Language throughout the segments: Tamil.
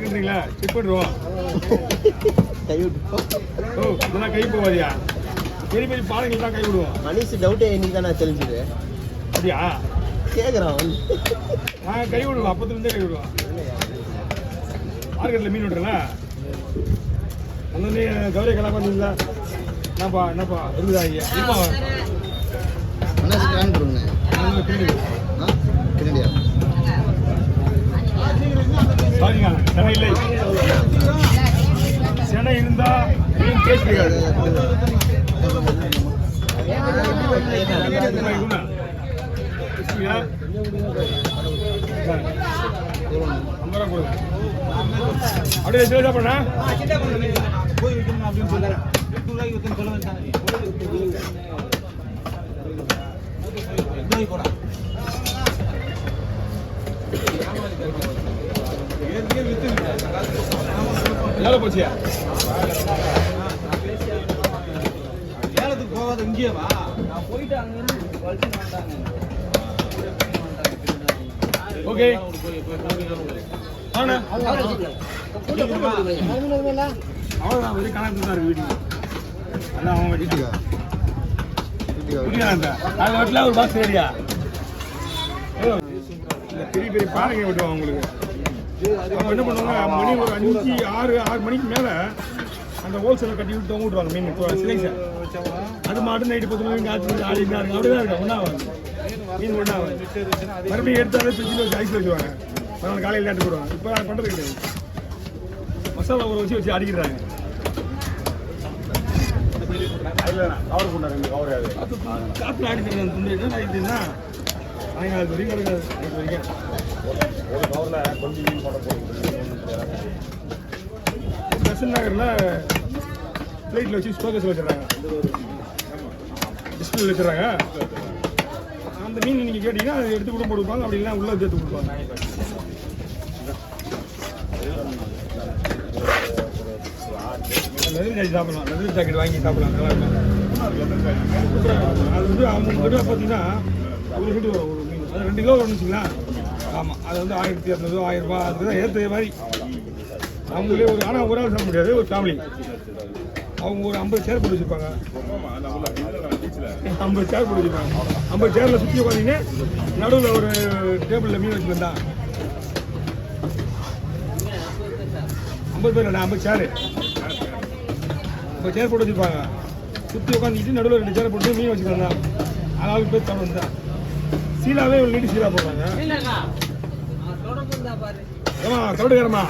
செக் பண்ணுவோம். கை விட்டுப்போம். ஓ இதெல்லாம் கை போவாதியா? பெரிய பெரிய பாலங்கள் தான் கை விடுவோம். மனுஷ டவுட்டே இன்னைக்கு தான் நான் தெரிஞ்சுது. அப்படியா? கேட்குறான். நான் கை விடுவோம், அப்பத்துலேருந்தே கை விடுவோம். மார்க்கெட்டில் மீன் விடுறேன்னா அந்த கௌரி கலா பண்ணுங்களா? என்னப்பா இருக்குதா ஐயா? இருப்பா மனசு கிராண்ட் கொடுங்க. பின்னாடியா? சாரிங்க, சென்னை இல்லை. சென்னை இருந்தா மீன் டேஸ்ட் இருக்காது. அப்படியே சேதா பண்ணா போய் வைக்கணும் அப்படின்னு சொல்றேன். 2 ரூபாய்க்கு வித்து சொல்ல வேண்டாம். போடா ஏற்கனவே வித்து எவ்வளோ போச்சியா? ஏலத்துக்கு போகாத இங்கேயே வா. நான் போயிட்டு அங்கிருந்து வலிச்சு மாட்டாங்க. ஓகே அவ்வளோதான் வெளியே கணக்கு தான் இருக்கு வீட்டுக்கு. அதான் அவங்க வீட்டுக்கா அது வட்டில ஒரு பாக்ஸ் ஏரியா பெரிய பெரிய பானைங்க விட்டுவாங்க உங்களுக்கு. அவங்க என்ன பண்ணுவாங்க, மணி ஒரு 5 6 மணிக்கு மேலே அந்த ஹோல்சேலில் கட்டி விட்டு விட்டுருவாங்க மீன் சிலைங்க. அது மாட்டு நைட்டு 10 மணிக்கு ஆடினா இருக்கு. அப்படியே தான் இருக்கும். ஒன்றாவது மீன் ஒன்றாவது மறுபடியும் எடுத்தாலே ஃப்ரிட்ஜில் வச்சு ஐஸ் வச்சுருவாங்க. அதனால் காலையில் லேட்டு போடுவாங்க. இப்போ அதை பண்ணுறது கிடையாது. மசாலா ஊற வச்சு அடிக்கிறாங்க. கவர் பண்ணாங்க. இந்த கவர் காற்று அடிக்கிறது அந்த துண்டு ஆகிடுச்சுன்னா சாயங்காலத்து வரைக்கும் கிடைக்காது. இது வரைக்கும் ஒரு கவரில் கொஞ்சம் மீன் போட போகிறோம். பெசன் நகரில் ஃப்ளைட்டில் வச்சு ஸ்டோக்கஸ் வச்சுடுறாங்க. டிஸ்பிளே வச்சுடுறாங்க. அந்த மீன் நீங்கள் கேட்டிங்கன்னா அதை எடுத்து கூட போட்டுப்பாங்க. அப்படி இல்லைன்னா உள்ளே சேர்த்து கொடுப்பாங்க. லெதர் ஜாக்கெட் சாப்பிடலாம். லெதர் ஜாக்கெட் வாங்கி சாப்பிடலாம். நல்லா இருக்கும். அது வந்து அவங்க கிட்ட பார்த்தீங்கன்னா ஒரு கிலோ வரும் ஒரு மீன். அது 2 கிலோ வரும்னு வச்சுங்களா. ஆமாம், அது வந்து 1200 1000 ரூபா அதுக்கு தான் ஏற்ற மாதிரி அவங்களே ஒரு. ஆனால் ஒரு ஆள் சாப்பிட முடியாது, ஒரு ஃபேமிலி. அவங்க ஒரு 50 சேர் போட்டு வச்சுருப்பாங்க. 50 சேர் போட்டு வச்சுருப்பாங்க. 50 சேரில் சுற்றி உட்காந்திங்கன்னா நடுவில் ஒரு டேபிளில் மீன் வச்சுருந்தா 50 பேர் இல்லை, 50 சேரு. 50 சேர் போட்டு வச்சுருப்பாங்க. சுற்றி உட்காந்துக்கிட்டு நடுவில் 2 சேரை போட்டு மீன் வச்சுருக்காங்க. 4 பேர் தவிர தான் சீலாவே ஒரு நீட்டு சீலா போடுறாங்க. ஏமா கரடுக்காரமா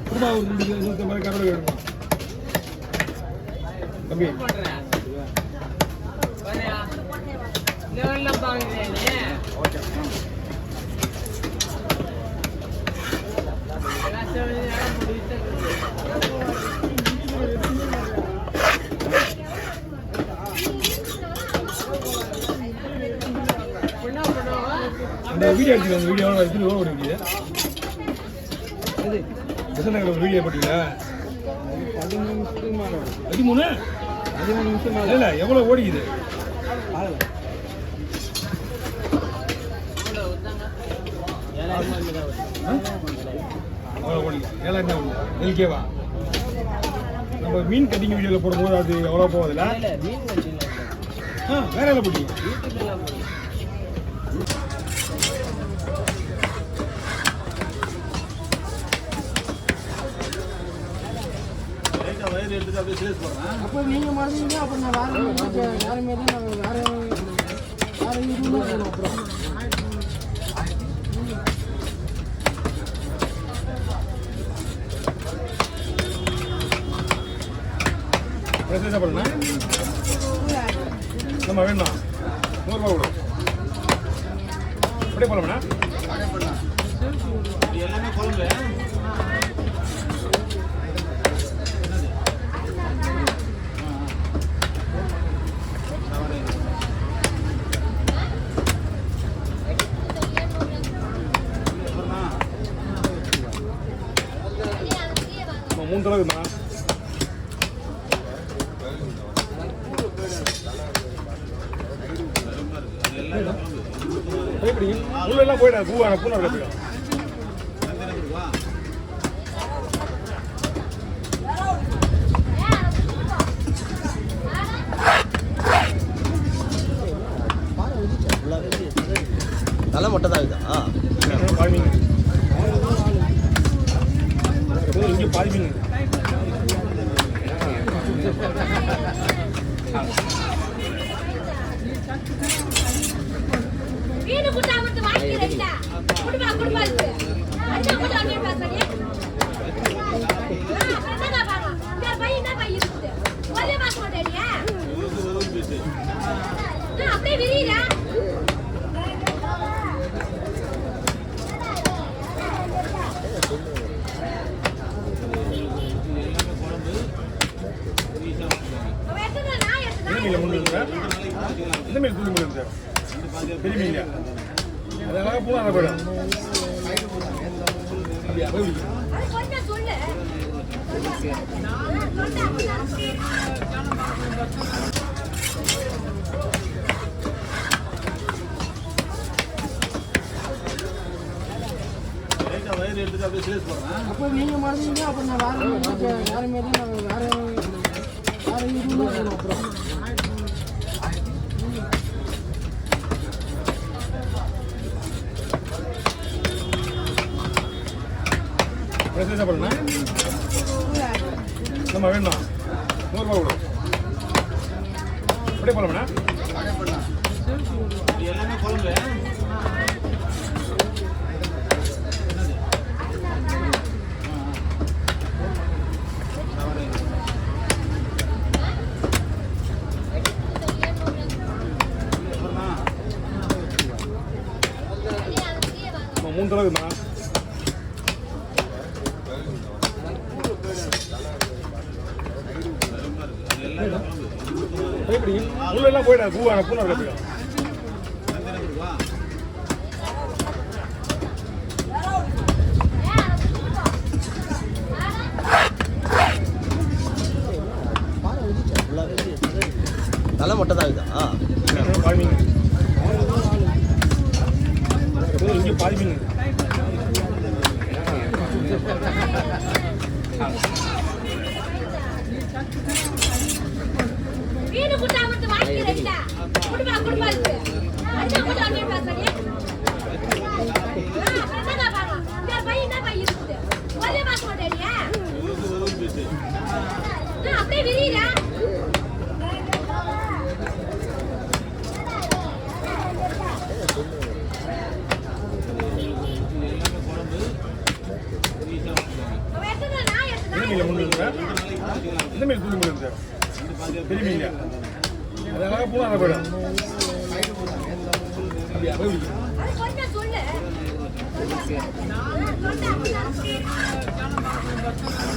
குடும்பா ஒரு 250 கரடு வேணுமா தம்பி? அந்த வீடியோ எடுத்துக்கோங்க. வீடியோ எடுத்துட்டு ஓடுவீங்க. பெசன் ஒரு வீடியோ போட்டீங்களா? 13 நிமிஷம் இல்லை. எவ்வளோ ஓடிக்குது? அவ்வளோ ஓடிக்குது. 7000 தான் ஓடுது. எல்கேவா? நம்ம மீன் கட்டிங் வீடியோவில் போடும்போது அது எவ்வளோ போகுதுல்ல? வேற எல்லாம் போட்டீங்க. அப்போ நீங்கள் மறந்தீங்க. அப்புறம் நான் வேறு மாரி நாங்கள் வேறு இதுவும் அப்புறம் என்ன பண்ணா நம்ம வேண்டாம் 100 ரூபா விடும். அப்படியே போகலாம்ண்ணா. எல்லாமே குழம்பு மூணு தடவை இருக்குமா? உள்ளெல்லாம் போயிடாது. பூவான பூனை பாதி மீன் மீன் குட்டா மட்டும் வாங்கிக்கிறீங்களா? குடுமா குடுமாக்கு. அண்ணா கூட அண்ணே பேசுறீங்க. என்னடா பாரு. இந்த பையன் என்ன பையன் இருக்குது? ஒரே மாச மாட்டேறியா? அப்படியே விரியா? மீன் முள்ளு சார் இந்த மீன் தூள் மீன் சார் பெரிய மீன் அதெல்லாம் போனால் அதை போயிடும் அப்படியா போய் அது கொஞ்சம் சொல்லு. அப்போ நீங்க மறந்தீங்க அப்புறம் நான் வேற மாரி நான் வேற இதுல அப்புறம் என்ன பண்ணணும் நம்ம வேணும் 100 ரூபா கொடு அப்படியே போகலாம்ண்ணா எல்லாமே குழம்பு மூணு தடவைண்ணா உள்ளெல்லாம் போயிடாது பூவான பூனை போயிடும் தலை மட்டும் தான் இருக்குதா? பாதி மீன் இங்கே பாதி மீன் மீன் குட்டா மட்டும் வாங்கிக்கிறீங்களா? குடுமா குடுமாக்கு. அண்ணா கூட அண்ணே பேசுறீங்க. என்னடா பாரு. இந்த பையன் என்ன பையன் இருக்குது? ஒரே மாச மாட்டேறியா? அப்படியே விரியா? மீன் முள்ளு சார் இந்த மீன் தூள் மீன் சார் பெரிய மீன் அதெல்லாம் போனால் அதை போயிடும் அப்படியா போய் அது கொஞ்சம் சொல்லு.